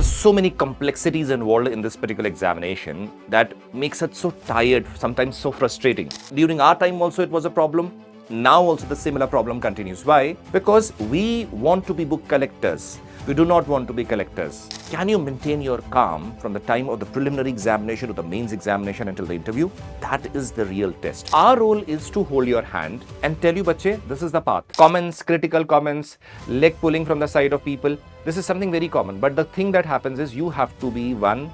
There's so many complexities involved in this particular examination that makes it so tired, sometimes so frustrating. During our time also it was a problem. Now also the similar problem continues. Why? Because we want to be book collectors. We do not want to be collectors. Can you maintain your calm from the time of the preliminary examination to the mains examination until the interview? That is the real test. Our role is to hold your hand and tell you, bache, this is the path. Comments, critical comments, leg pulling from the side of people. This is something very common. But the thing that happens is you have to be one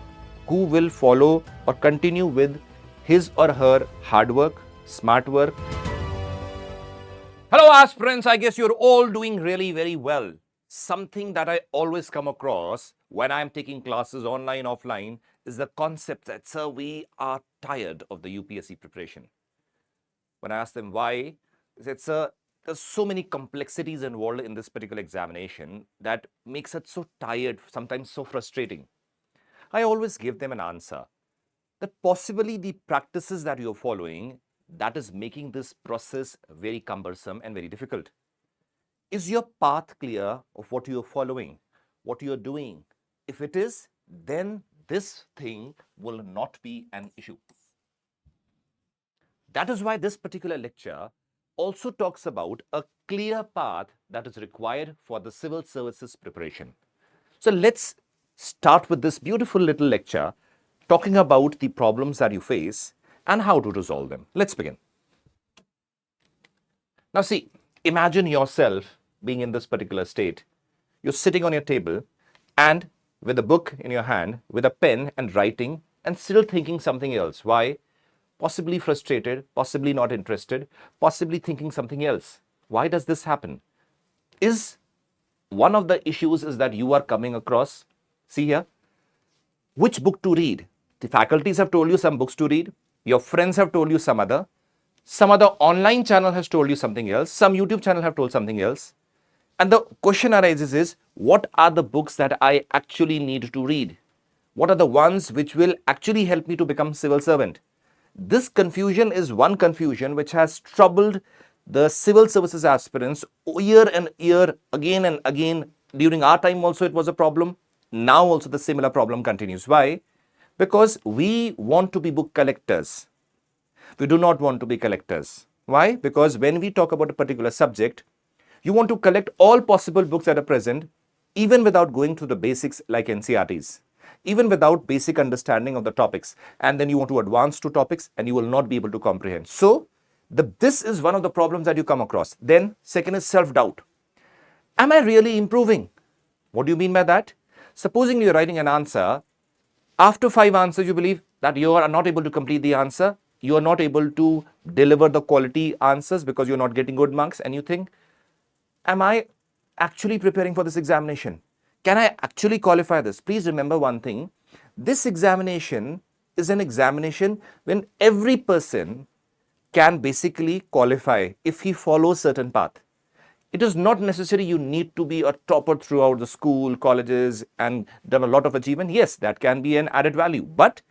who will follow or continue with his or her hard work, smart work. Hello aspirants, I guess you're all doing really very well. Something that I always come across when I'm taking classes online, offline, is the concept that, sir, we are tired of the UPSC preparation. When I ask them why, they said, sir, there's so many complexities involved in this particular examination that makes it so tired, sometimes so frustrating. I always give them an answer that possibly the practices that you're following, that is making this process very cumbersome and very difficult. Is your path clear of what you're following, what you're doing? If it is, then this thing will not be an issue. That is why this particular lecture also talks about a clear path that is required for the civil services preparation. So let's start with this beautiful little lecture talking about the problems that you face and how to resolve them. Let's begin. Now see, imagine yourself being in this particular state. You're sitting on your table and with a book in your hand, with a pen and writing and still thinking something else. Why? Possibly frustrated, possibly not interested, possibly thinking something else. Why does this happen? Is one of the issues is that you are coming across, see here, which book to read? The faculties have told you some books to read, your friends have told you some other online channel has told you something else, some YouTube channel have told something else. And the question arises is, what are the books that I actually need to read? What are the ones which will actually help me to become civil servant? This confusion is one confusion which has troubled the civil services aspirants year and year, again and again. During our time also it was a problem. Now also the similar problem continues. Why? Because we want to be book collectors. We do not want to be collectors. Why? Because when we talk about a particular subject, you want to collect all possible books that are present, even without going through the basics like NCERTs, even without basic understanding of the topics. And then you want to advance to topics and you will not be able to comprehend. So this is one of the problems that you come across. Then second is self-doubt. Am I really improving? What do you mean by that? Supposing you're writing an answer, after 5 answers you believe that you are not able to complete the answer, you are not able to deliver the quality answers because you're not getting good marks, and you think, am I actually preparing for this examination? Can I actually qualify this? Please remember one thing. This examination is an examination when every person can basically qualify if he follows certain path. It is not necessary you need to be a topper throughout the school, colleges and done a lot of achievement. Yes, that can be an added value. But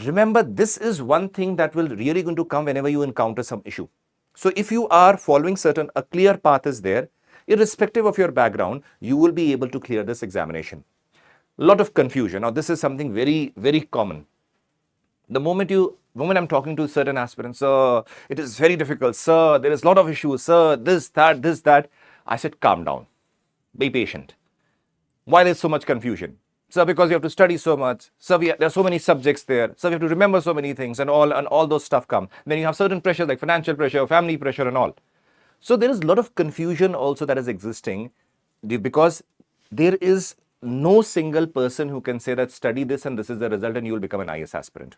remember, this is one thing that will really going to come whenever you encounter some issue. So if you are following a clear path is there, irrespective of your background, you will be able to clear this examination. A lot of confusion. Now, this is something very, very common. The moment I'm talking to certain aspirants, sir, it is very difficult, sir, there is a lot of issues, sir, this, that. I said, calm down, be patient. Why there's so much confusion? Sir, because you have to study so much. Sir, there are so many subjects there. Sir, you have to remember so many things and all those stuff come. Then you have certain pressures like financial pressure, family pressure and all. So there is a lot of confusion also that is existing because there is no single person who can say that study this and this is the result and you will become an IAS aspirant.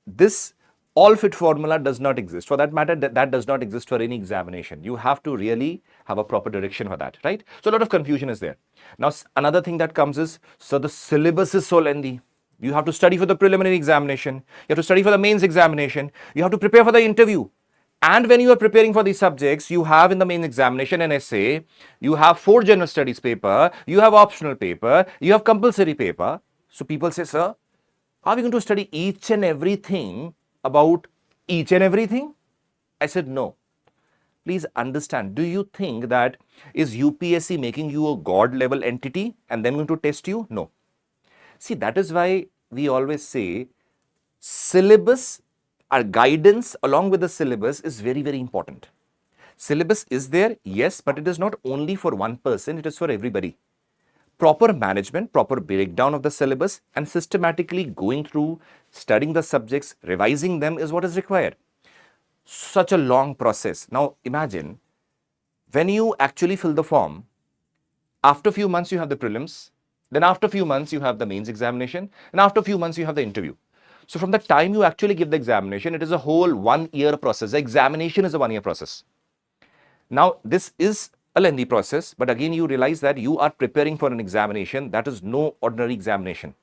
This all fit formula does not exist. For that matter, that does not exist for any examination. You have to really have a proper direction for that, right? So a lot of confusion is there. Now, another thing that comes is, so the syllabus is so lengthy. You have to study for the preliminary examination. You have to study for the mains examination. You have to prepare for the interview. And when you are preparing for these subjects, you have in the main examination an essay, you have 4 general studies paper, you have optional paper, you have compulsory paper. So people say, sir, are we going to study each and everything about each and everything? I said, no. Please understand, do you think that is UPSC making you a god level entity and then going to test you? No. See, that is why we always say syllabus, our guidance along with the syllabus is very, very important. Syllabus is there, yes, but it is not only for one person, it is for everybody. Proper management, proper breakdown of the syllabus and systematically going through, studying the subjects, revising them is what is required. Such a long process. Now imagine when you actually fill the form, after a few months you have the prelims, then after a few months you have the mains examination, and after a few months you have the interview. So from the time you actually give the examination, it is a whole 1 year process. The examination is a 1 year process. Now this is a lengthy process, but again you realize that you are preparing for an examination that is no ordinary examination.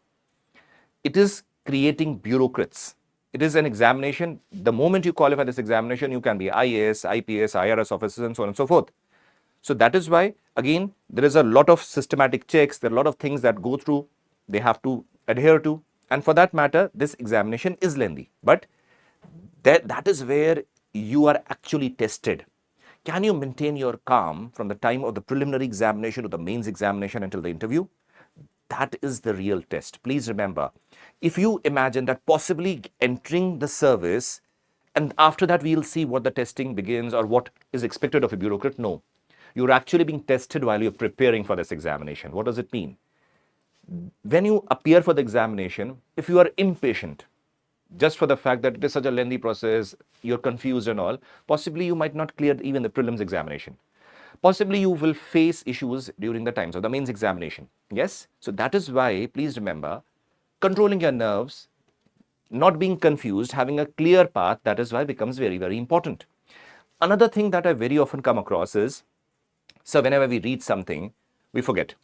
It is creating bureaucrats. It is an examination. The moment you qualify this examination, you can be IAS, IPS, IRS officers and so on and so forth. So that is why, again, there is a lot of systematic checks, there are a lot of things that go through, they have to adhere to. And for that matter, this examination is lengthy. But that is where you are actually tested. Can you maintain your calm from the time of the preliminary examination to the mains examination until the interview? That is the real test. Please remember, if you imagine that possibly entering the service and after that we'll see what the testing begins or what is expected of a bureaucrat, no. You're actually being tested while you're preparing for this examination. What does it mean? When you appear for the examination, if you are impatient, just for the fact that it is such a lengthy process, you're confused and all, possibly you might not clear even the prelims examination. Possibly you will face issues during the times of the mains examination. Yes? So that is why, please remember, controlling your nerves, not being confused, having a clear path, that is why becomes very, very important. Another thing that I very often come across is, so whenever we read something, we forget.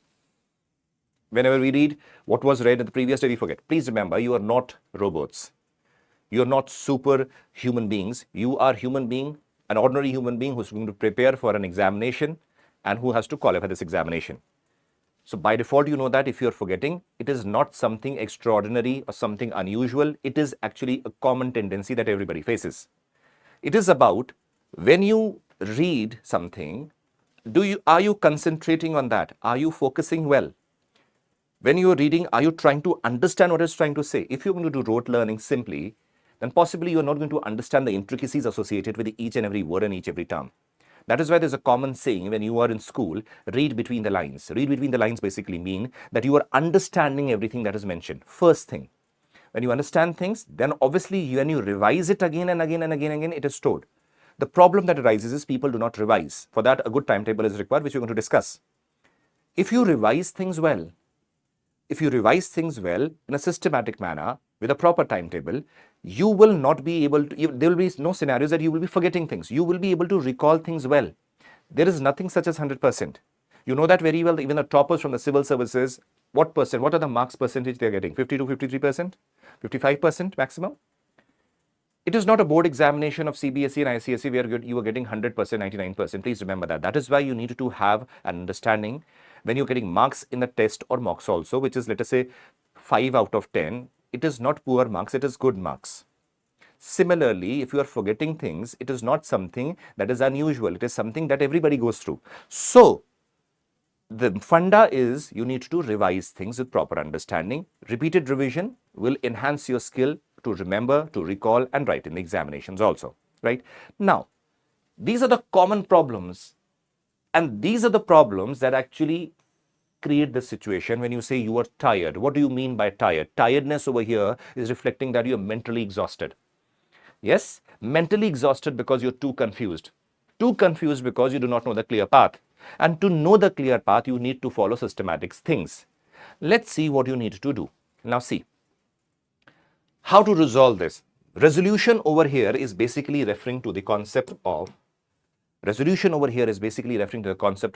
Whenever we read what was read in the previous day, we forget. Please remember, you are not robots. You are not super human beings. You are human being, an ordinary human being who's going to prepare for an examination and who has to qualify this examination. So by default, you know that if you're forgetting, it is not something extraordinary or something unusual. It is actually a common tendency that everybody faces. It is about when you read something, are you concentrating on that? Are you focusing well? When you're reading, are you trying to understand what it's trying to say? If you're going to do rote learning simply, then possibly you're not going to understand the intricacies associated with each and every word and each every term. That is why there's a common saying when you are in school, read between the lines. Read between the lines basically mean that you are understanding everything that is mentioned. First thing, when you understand things, then obviously when you revise it again and again and again and again, it is stored. The problem that arises is people do not revise. For that, a good timetable is required, which we're going to discuss. If you revise things well, in a systematic manner, with a proper timetable, you will not be able to, there will be no scenarios that you will be forgetting things. You will be able to recall things well. There is nothing such as 100%. You know that very well, even the toppers from the civil services, what are the marks percentage they are getting? 50 to 53%? 55% maximum? It is not a board examination of CBSE and ICSE where you are getting 100%, 99%. Please remember that. That is why you need to have an understanding when you're getting marks in the test or mocks also, which is, let us say, 5 out of 10. It is not poor marks, it is good marks. Similarly, if you are forgetting things, it is not something that is unusual. It is something that everybody goes through. So, the funda is you need to revise things with proper understanding. Repeated revision will enhance your skill to remember, to recall, and write in the examinations also, right? Now, these are the common problems, and these are the problems that actually create this situation when you say you are tired. What do you mean by tired? Tiredness over here is reflecting that you are mentally exhausted. Yes, mentally exhausted because you're too confused. Too confused because you do not know the clear path. And to know the clear path, you need to follow systematic things. Let's see what you need to do. Now see, how to resolve this. Resolution over here is basically referring to the concept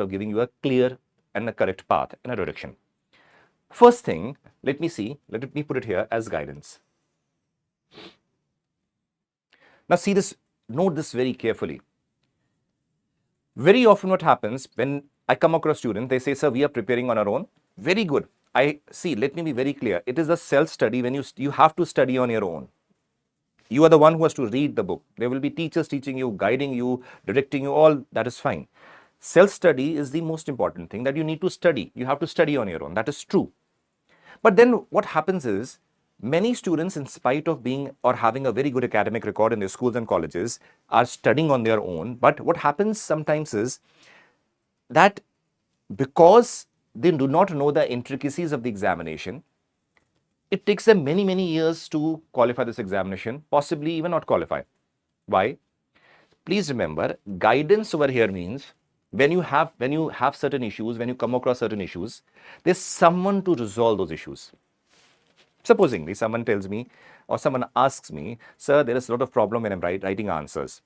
of giving you a clear and a correct path and a direction. First thing, let me put it here as guidance. Now see this, note this very carefully. Very often what happens when I come across students, they say, sir, we are preparing on our own. Very good. Let me be very clear. It is a self-study when you have to study on your own. You are the one who has to read the book. There will be teachers teaching you, guiding you, directing you, all that is fine. Self-study is the most important thing, that you need to study. You have to study on your own. That is true. But then what happens is, many students, in spite of being or having a very good academic record in their schools and colleges, are studying on their own. But what happens sometimes is that because they do not know the intricacies of the examination, it takes them many, many years to qualify this examination, possibly even not qualify. Why? Please remember, guidance over here means when you have certain issues, when you come across certain issues, there's someone to resolve those issues. Supposingly, someone tells me or someone asks me, sir, there is a lot of problem when I'm writing answers.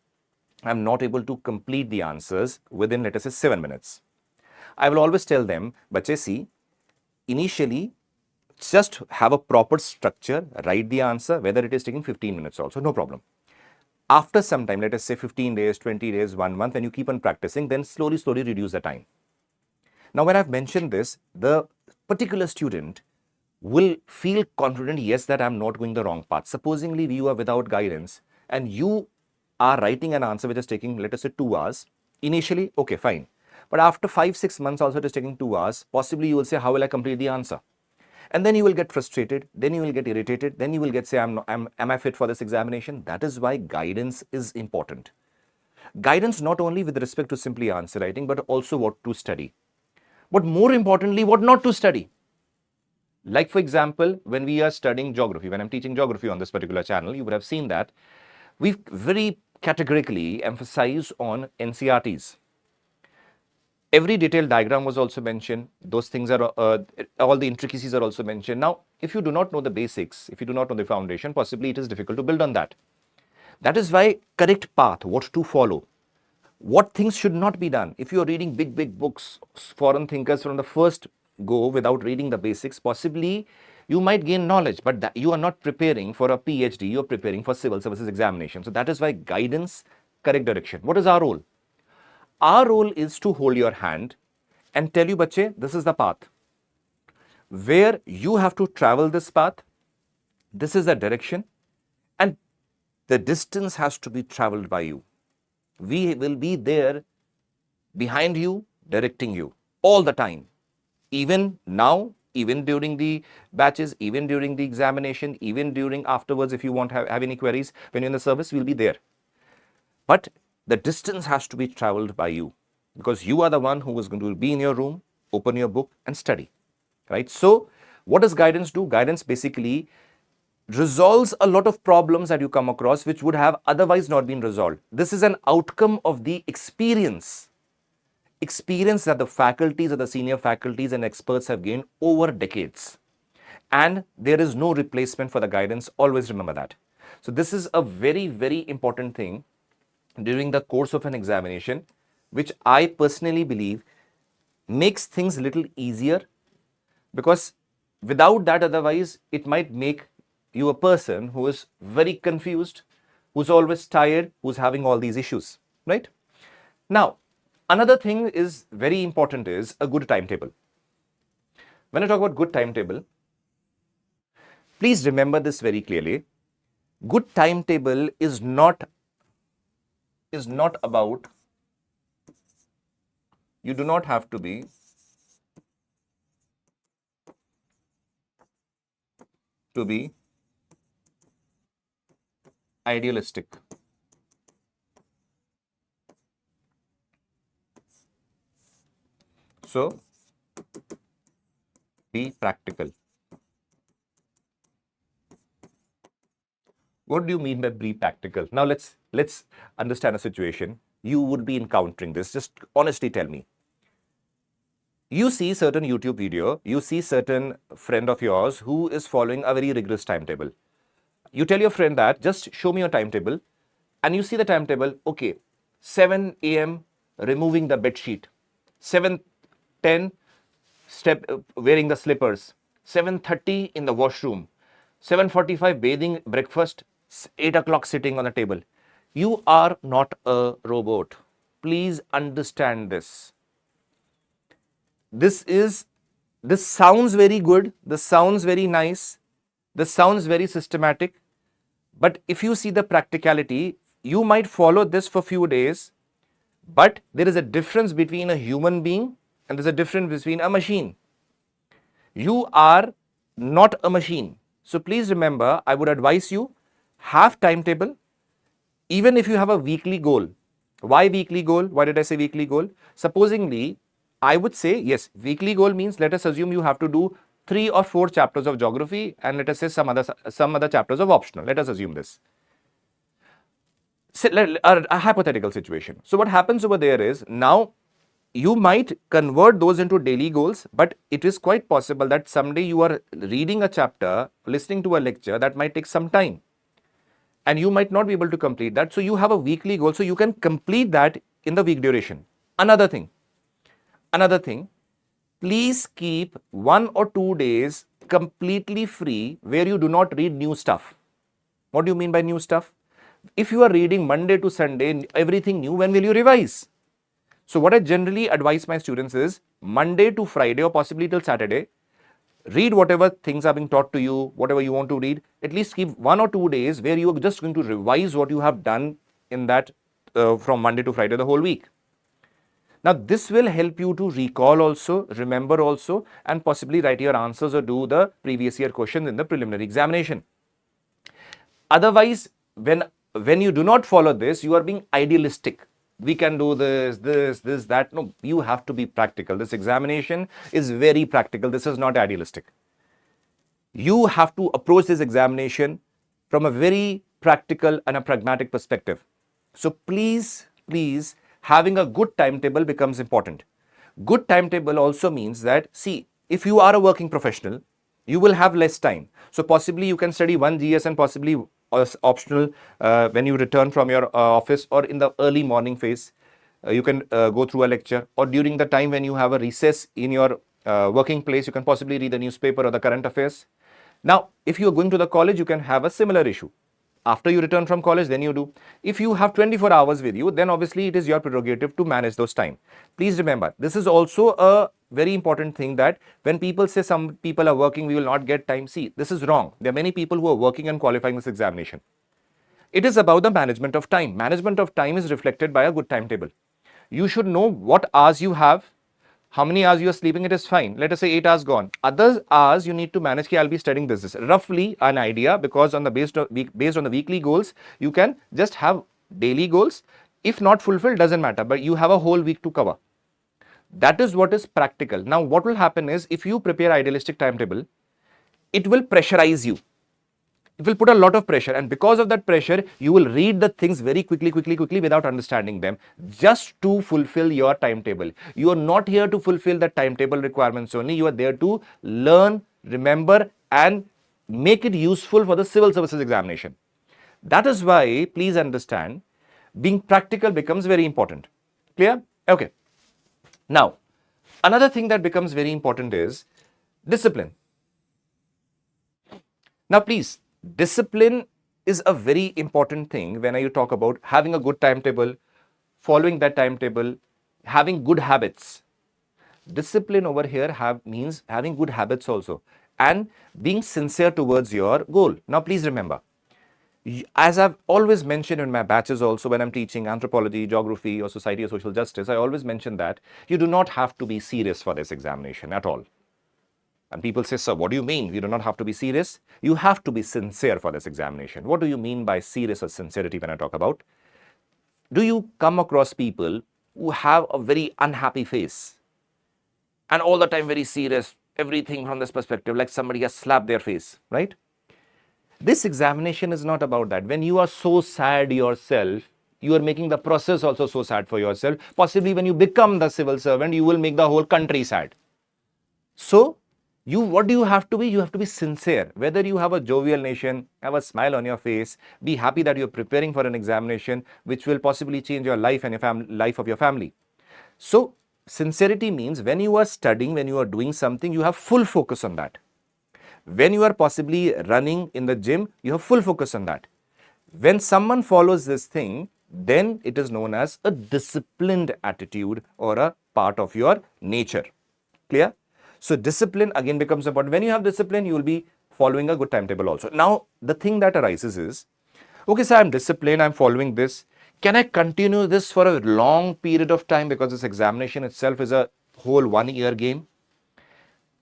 I'm not able to complete the answers within, let us say, 7 minutes. I will always tell them, bache, see, initially, just have a proper structure, write the answer, whether it is taking 15 minutes also, no problem. After some time, let us say 15 days, 20 days, 1 month, when you keep on practicing, then slowly, slowly reduce the time. Now, when I've mentioned this, the particular student will feel confident, yes, that I'm not going the wrong path. Supposingly, you are without guidance and you are writing an answer which is taking, let us say, 2 hours. Initially, okay, fine. But after 5-6 months also it is taking 2 hours, possibly you will say, how will I complete the answer? And then you will get frustrated, then you will get irritated, then you will get say, am I fit for this examination? That is why guidance is important. Guidance not only with respect to simply answer writing, but also what to study. But more importantly, what not to study. Like for example, when we are studying geography, when I'm teaching geography on this particular channel, you would have seen that we've very categorically emphasized on NCRTs. Every detailed diagram was also mentioned. Those things are, all the intricacies are also mentioned. Now, if you do not know the basics, if you do not know the foundation, possibly it is difficult to build on that. That is why correct path, what to follow, what things should not be done. If you are reading big, big books, foreign thinkers from the first go without reading the basics, possibly you might gain knowledge, but that you are not preparing for a PhD, you are preparing for civil services examination. So that is why guidance, correct direction. What is our role? Our role is to hold your hand and tell you, bache, this is the path where you have to travel this path. This is the direction, and the distance has to be traveled by you. We will be there behind you, directing you all the time. Even now, even during the batches, even during the examination, even during afterwards, if you want to have any queries, when you're in the service, we'll be there. But the distance has to be traveled by you, because you are the one who is going to be in your room, open your book and study, right? So what does guidance do? Guidance basically resolves a lot of problems that you come across which would have otherwise not been resolved. This is an outcome of the experience that the faculties or the senior faculties and experts have gained over decades. And there is no replacement for the guidance. Always remember that. So this is a very, very important thing during the course of an examination, which I personally believe makes things a little easier, because without that, otherwise, it might make you a person who is very confused, who's always tired, who's having all these issues, right? Now, another thing is very important is a good timetable. When I talk about good timetable, please remember this very clearly. Good timetable is not about, you do not have to be idealistic. So be practical. What do you mean by be practical? Now let's understand a situation. You would be encountering this. Just honestly tell me. You see certain YouTube video, you see certain friend of yours who is following a very rigorous timetable. You tell your friend that, just show me your timetable, and you see the timetable, okay, 7 a.m. removing the bed sheet, 7:10 wearing the slippers, 7:30 in the washroom, 7:45 bathing, breakfast, 8 o'clock sitting on the table. You are not a robot. Please understand this. This sounds very good, this sounds very nice, this sounds very systematic, But if you see the practicality, you might follow this for few days, but there is a difference between a human being and there's a difference between a machine. You are not a machine. So please remember, I would advise you, have timetable, even if you have a weekly goal. Why weekly goal? Why did I say weekly goal? Supposingly, I would say, yes, weekly goal means, let us assume you have to do 3 or 4 chapters of geography and let us say some other chapters of optional. Let us assume this. A hypothetical situation. So what happens over there is, now you might convert those into daily goals, but it is quite possible that someday you are reading a chapter, listening to a lecture that might take some time, and you might not be able to complete that. So you have a weekly goal, so you can complete that in the week duration. Another thing, please keep 1 or 2 days completely free where you do not read new stuff. What do you mean by new stuff? If you are reading Monday to Sunday, everything new, when will you revise? So what I generally advise my students is Monday to Friday or possibly till Saturday, read whatever things are being taught to you, whatever you want to read. At least keep 1 or 2 days where you are just going to revise what you have done in that from Monday to Friday, the whole week. Now, this will help you to recall also, remember also, and possibly write your answers or do the previous year questions in the preliminary examination. Otherwise, when you do not follow this, you are being idealistic. We can do this, that. No, you have to be practical. This examination is very practical. This is not idealistic. You have to approach this examination from a very practical and a pragmatic perspective. So please, having a good timetable becomes important. Good timetable also means that, see, if you are a working professional, you will have less time. So possibly you can study 1 GS and possibly optional when you return from your office, or in the early morning phase, you can go through a lecture, or during the time when you have a recess in your working place, you can possibly read the newspaper or the current affairs. Now, if you are going to the college, you can have a similar issue. After you return from college, then you do. If you have 24 hours with you, then obviously it is your prerogative to manage those time. Please remember, this is also a very important thing, that when people say some people are working, we will not get time. See, this is wrong. There are many people who are working and qualifying this examination. It is about the management of time. Management of time is reflected by a good timetable. You should know what hours you have, how many hours you are sleeping. It is fine. Let us say 8 hours gone. Other hours you need to manage. I'll be studying this. Roughly an idea, because on the based on the weekly goals, you can just have daily goals. If not fulfilled, doesn't matter, but you have a whole week to cover. That is what is practical. Now, what will happen is, if you prepare idealistic timetable, it will pressurize you. It will put a lot of pressure, and because of that pressure, you will read the things very quickly without understanding them, just to fulfill your timetable. You are not here to fulfill the timetable requirements only. You are there to learn, remember, and make it useful for the civil services examination. That is why, please understand, being practical becomes very important. Clear? Okay. Now, another thing that becomes very important is discipline. Now, please, discipline is a very important thing when you talk about having a good timetable, following that timetable, having good habits. Discipline over here means having good habits also, and being sincere towards your goal. Now, please remember, as I've always mentioned in my batches also, when I'm teaching anthropology, geography, or society or social justice, I always mention that you do not have to be serious for this examination at all. And people say, sir, what do you mean? You do not have to be serious? You have to be sincere for this examination. What do you mean by serious or sincerity when I talk about? Do you come across people who have a very unhappy face and all the time very serious, everything from this perspective, like somebody has slapped their face, right? This examination is not about that. When you are so sad yourself, you are making the process also so sad for yourself. Possibly when you become the civil servant, you will make the whole country sad. So, what do you have to be? You have to be sincere. Whether you have a jovial nation, have a smile on your face, be happy that you're preparing for an examination which will possibly change your life and your life of your family. So, sincerity means when you are studying, when you are doing something, you have full focus on that. When you are possibly running in the gym, you have full focus on that. When someone follows this thing, then it is known as a disciplined attitude or a part of your nature. Clear? So discipline again becomes important. When you have discipline, you will be following a good timetable also. Now, the thing that arises is, Okay, sir, I'm disciplined, I'm following this. Can I continue this for a long period of time, because this examination itself is a whole 1 year game?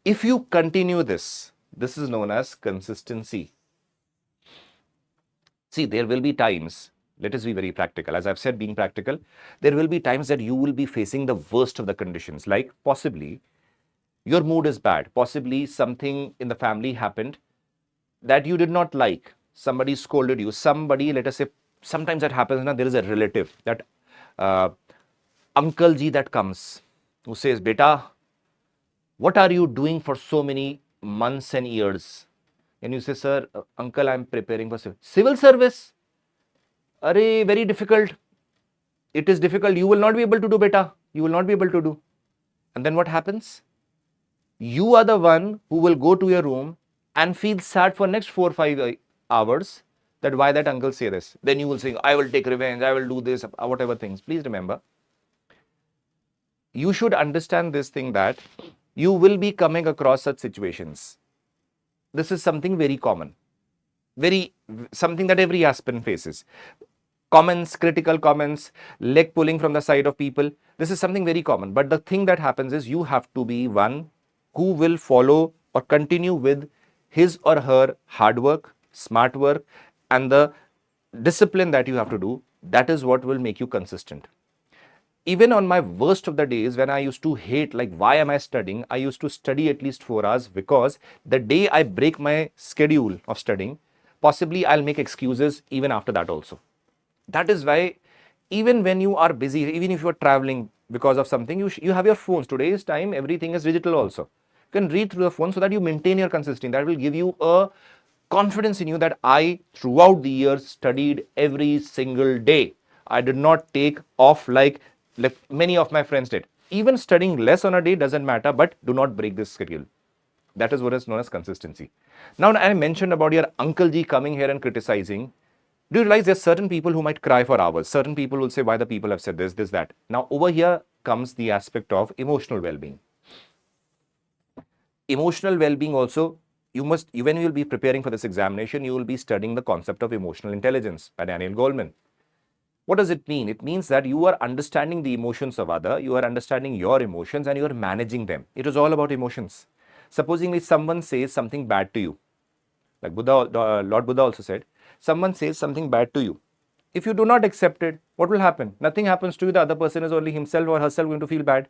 If you continue this, this is known as consistency. See, there will be times, let us be very practical. As I've said, being practical, there will be times that you will be facing the worst of the conditions, like possibly your mood is bad, possibly something in the family happened that you did not like, somebody scolded you, somebody, let us say, sometimes that happens, now there is a relative, that uh, uncle ji that comes, who says, beta, what are you doing for so many months and years? And you say, sir, uncle, I'm preparing for civil service. Arey, very difficult. It is difficult. You will not be able to do, beta. You will not be able to do. And then what happens? You are the one who will go to your room and feel sad for next 4 or 5 hours that why that uncle say this. Then you will say, I will take revenge, I will do this, whatever things. Please remember, you should understand this thing, that you will be coming across such situations. This is something very common, something that every aspirant faces. Comments, critical comments, leg pulling from the side of people. This is something very common. But the thing that happens is you have to be one who will follow or continue with his or her hard work, smart work, and the discipline that you have to do. That is what will make you consistent. Even on my worst of the days, when I used to hate, like, why am I studying? I used to study at least 4 hours, because the day I break my schedule of studying, possibly I'll make excuses even after that also. That is why, even when you are busy, even if you are traveling because of something, you have your phones. Today's time, everything is digital also. You can read through the phone so that you maintain your consistency. That will give you a confidence in you that I, throughout the years, studied every single day. I did not take off like many of my friends did. Even studying less on a day doesn't matter, but do not break this schedule. That is what is known as consistency. Now, I mentioned about your uncle ji coming here and criticizing. Do you realize there's certain people who might cry for hours? Certain people will say, why the people have said this, this, that. Now, over here comes the aspect of emotional well-being. Emotional well-being also, when you will be preparing for this examination, you will be studying the concept of emotional intelligence by Daniel Goleman. What does it mean? It means that you are understanding the emotions of other, you are understanding your emotions, and you are managing them. It is all about emotions. Supposing someone says something bad to you, like Lord Buddha also said, someone says something bad to you. If you do not accept it, what will happen? Nothing happens to you. The other person is only himself or herself going to feel bad.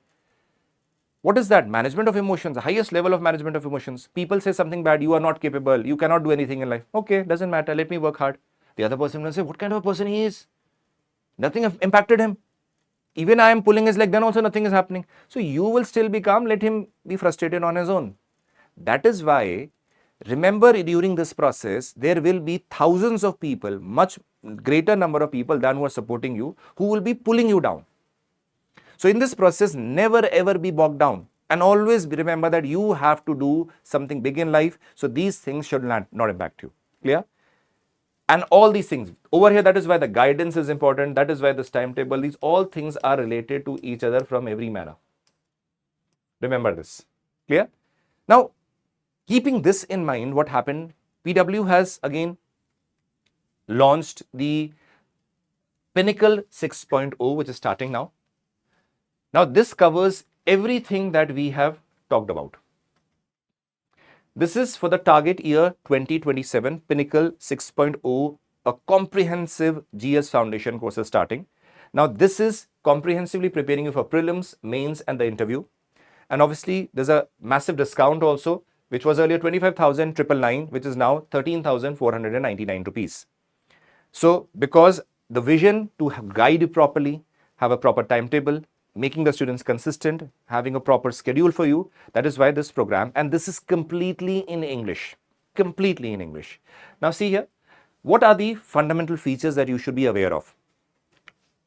What is that? Management of emotions, the highest level of management of emotions. People say something bad, you are not capable, you cannot do anything in life. Okay, doesn't matter, let me work hard. The other person will say, what kind of a person he is? Nothing have impacted him. Even I am pulling his leg, then also nothing is happening. So you will still be calm, let him be frustrated on his own. That is why, remember, during this process, there will be thousands of people, much greater number of people than who are supporting you, who will be pulling you down. So in this process, never ever be bogged down, and always remember that you have to do something big in life. So these things should not impact you. Clear? And all these things over here, that is why the guidance is important. That is why this timetable, these all things are related to each other from every manner. Remember this. Clear? Now, keeping this in mind, what happened? PW has again launched the Pinnacle 6.0, which is starting now. Now, this covers everything that we have talked about. This is for the target year 2027, Pinnacle 6.0, a comprehensive GS foundation course is starting. Now, this is comprehensively preparing you for prelims, mains, and the interview. And obviously, there's a massive discount also, which was earlier 25,999, which is now 13,499 rupees. So, because the vision to guide you properly, have a proper timetable, making the students consistent, having a proper schedule for you, that is why this program, and this is completely in English. Completely in English. Now, see here, what are the fundamental features that you should be aware of?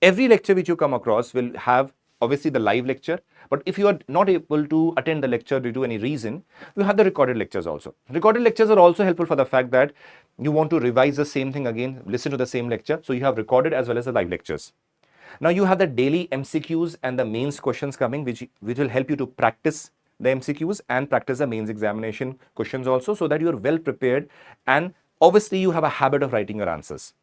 Every lecture which you come across will have obviously the live lecture, but if you are not able to attend the lecture due to any reason, you have the recorded lectures also. Recorded lectures are also helpful for the fact that you want to revise the same thing again, listen to the same lecture, so you have recorded as well as the live lectures. Now you have the daily MCQs and the mains questions coming, which will help you to practice the MCQs and practice the mains examination questions also, so that you are well prepared and obviously you have a habit of writing your answers.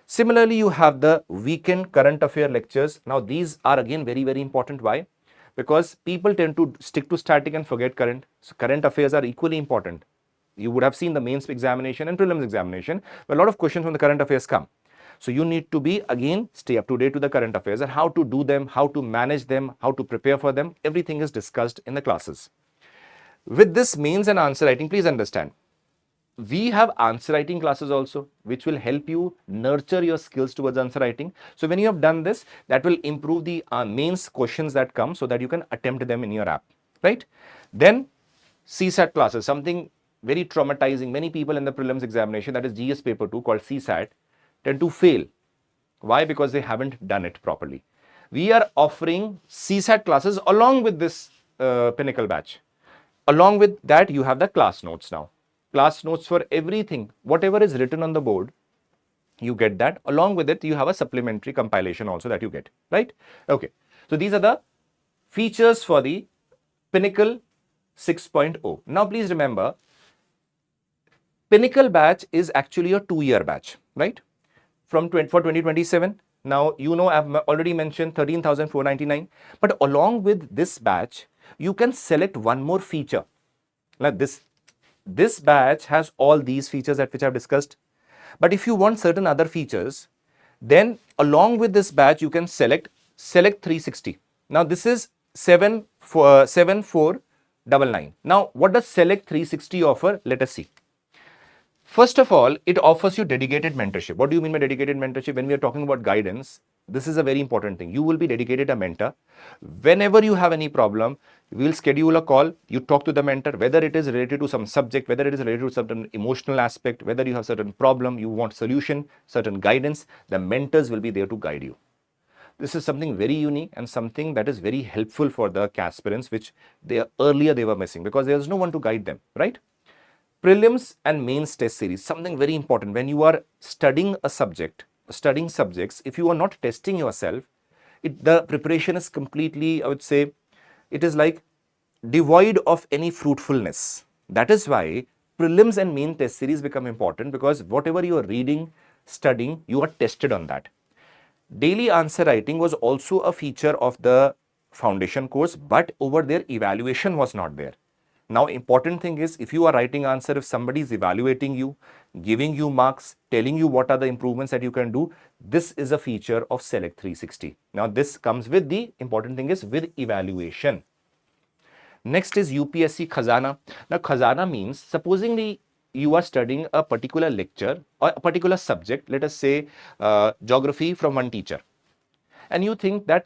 Similarly, you have the weekend current affair lectures. Now, these are again very, very important. Why? Because people tend to stick to static and forget current. So, current affairs are equally important. You would have seen the mains examination and prelims examination, where a lot of questions from the current affairs come. So, you need to be again stay up to date to the current affairs and how to do them, how to manage them, how to prepare for them. Everything is discussed in the classes. With this mains and answer writing, please understand, we have answer writing classes also, which will help you nurture your skills towards answer writing. So when you have done this, that will improve the mains questions that come so that you can attempt them in your app, right? Then CSAT classes, something very traumatizing. Many people in the prelims examination, that is GS paper 2 called CSAT, tend to fail. Why? Because they haven't done it properly. We are offering CSAT classes along with this Pinnacle batch. Along with that, you have the class notes now. Class notes for everything, whatever is written on the board, you get that. Along with it, you have a supplementary compilation also that you get, right? Okay. So these are the features for the Pinnacle 6.0. Now, please remember, Pinnacle batch is actually a 2-year batch, right? For 2027. Now, you know, I've already mentioned 13,499, but along with this batch, you can select one more feature. Like this batch has all these features that which I've discussed. But if you want certain other features, then along with this batch, you can select 360. Now, this is 7499. Now, what does select 360 offer? Let us see. First of all, it offers you dedicated mentorship. What do you mean by dedicated mentorship? When we are talking about guidance, this is a very important thing. You will be dedicated a mentor. Whenever you have any problem, we will schedule a call. You talk to the mentor, whether it is related to some subject, whether it is related to certain emotional aspect, whether you have certain problem, you want solution, certain guidance, the mentors will be there to guide you. This is something very unique and something that is very helpful for the aspirants, which earlier they were missing because there was no one to guide them, right? Prelims and mains test series, something very important. When you are studying a subject, studying subjects, if you are not testing yourself, the preparation is completely, I would say, it is like devoid of any fruitfulness. That is why prelims and main test series become important, because whatever you are reading, studying, you are tested on that. Daily answer writing was also a feature of the foundation course, but over there evaluation was not there. Now, important thing is, if you are writing answer, if somebody is evaluating you, giving you marks, telling you what are the improvements that you can do, this is a feature of Select 360. Now, this comes with the important thing is with evaluation. Next is UPSC Khazana. Now, Khazana means, supposingly you are studying a particular lecture or a particular subject, let us say geography from one teacher, and you think that,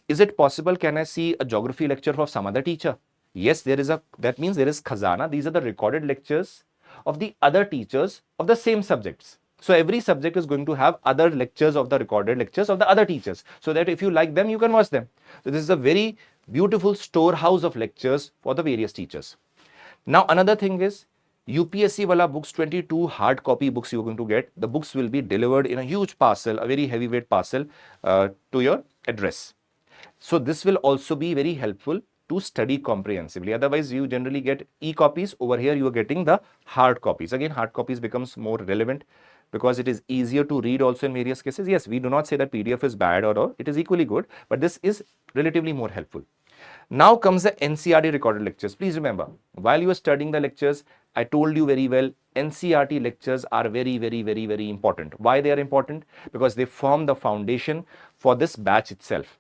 is it possible, can I see a geography lecture from some other teacher? Yes, that means there is Khazana. These are the recorded lectures of the other teachers of the same subjects. So every subject is going to have other lectures of the recorded lectures of the other teachers, so that if you like them, you can watch them. So this is a very beautiful storehouse of lectures for the various teachers. Now, another thing is, UPSC wala books, 22 hard copy books you're going to get. The books will be delivered in a huge parcel, a very heavyweight parcel to your address. So this will also be very helpful to study comprehensively. Otherwise, you generally get e-copies. Over here, you are getting the hard copies. Again, hard copies becomes more relevant because it is easier to read also in various cases. Yes, we do not say that PDF is bad or it is equally good, but this is relatively more helpful. Now comes the NCERT recorded lectures. Please remember, while you are studying the lectures, I told you very well, NCERT lectures are very, very, very, very important. Why they are important? Because they form the foundation for this batch itself.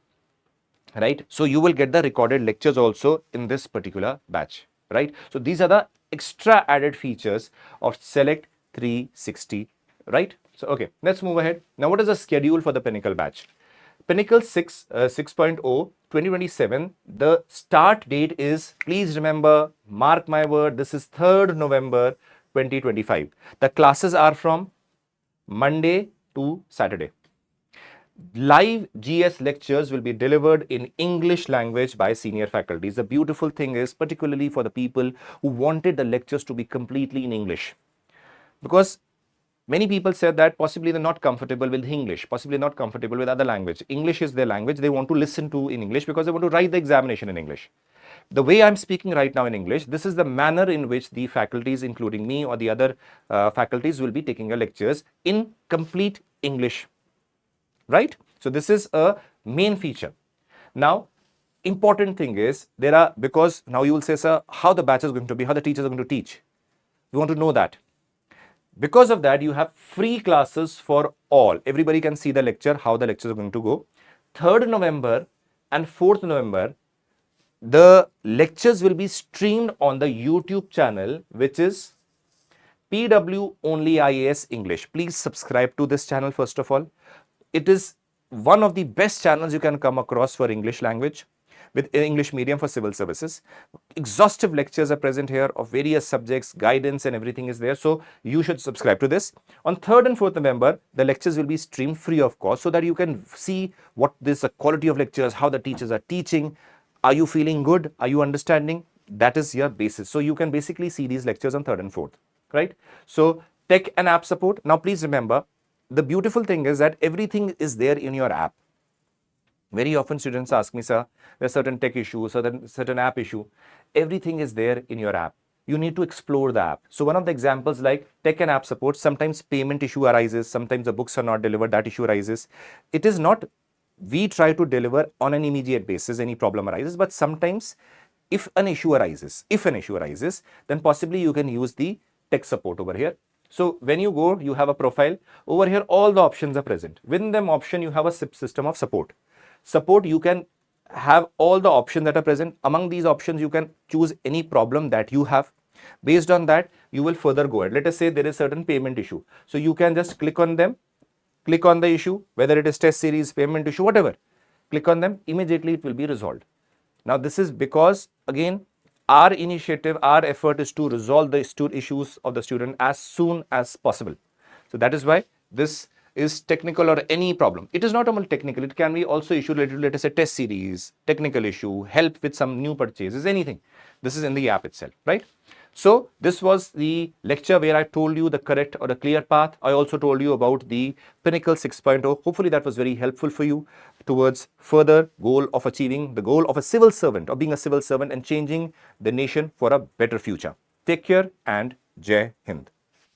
Right? So you will get the recorded lectures also in this particular batch, right? So these are the extra added features of Select 360, right? So, okay, let's move ahead. Now, what is the schedule for the Pinnacle batch? Pinnacle 6.0 2027, the start date is, please remember, mark my word, this is 3rd November 2025. The classes are from Monday to Saturday. Live GS lectures will be delivered in English language by senior faculties. The beautiful thing is, particularly for the people who wanted the lectures to be completely in English, because many people said that possibly they're not comfortable with English, possibly not comfortable with other language. English is their language. They want to listen to in English because they want to write the examination in English. the way I'm speaking right now in English, this is the manner in which the faculties, including me or the other faculties, will be taking your lectures in complete English, right? So this is a main feature. Now, important thing is because now you will say, sir, how the batch is going to be, how the teachers are going to teach. We want to know that. Because of that, you have free classes for all. Everybody can see the lecture, how the lectures are going to go. 3rd November and 4th November, the lectures will be streamed on the YouTube channel, which is PW OnlyIAS English. Please subscribe to this channel first of all. It is one of the best channels you can come across for English language with English medium for civil services. Exhaustive lectures are present here of various subjects, guidance and everything is there. So you should subscribe to this. On 3rd and 4th November, the lectures will be streamed free of cost so that you can see what this quality of lectures, how the teachers are teaching. Are you feeling good? Are you understanding? That is your basis. So you can basically see these lectures on 3rd and 4th, right? So tech and app support. Now please remember, the beautiful thing is that everything is there in your app. Very often students ask me, sir, there's certain tech issue, certain app issue. Everything is there in your app. You need to explore the app. So one of the examples like tech and app support, sometimes payment issue arises, sometimes the books are not delivered, that issue arises. It is not, we try to deliver on an immediate basis, any problem arises, but sometimes if an issue arises, then possibly you can use the tech support over here. So when you go, you have a profile. Over here, all the options are present. Within them option, you have a system of support. Support, you can have all the options that are present. Among these options, you can choose any problem that you have. Based on that, you will further go ahead. Let us say there is certain payment issue. So you can just click on them, click on the issue, whether it is test series, payment issue, whatever. Click on them, immediately it will be resolved. Now this is because, again, our initiative, our effort is to resolve the issues of the student as soon as possible. So that is why this is technical or any problem. It is not only technical, it can be also issue related to, let us say, test series, technical issue, help with some new purchases, anything. This is in the app itself, right? So this was the lecture where I told you the correct or the clear path. I also told you about the Pinnacle 6.0. Hopefully that was very helpful for you towards further goal of achieving the goal of a civil servant or being a civil servant and changing the nation for a better future. Take care and Jai Hind.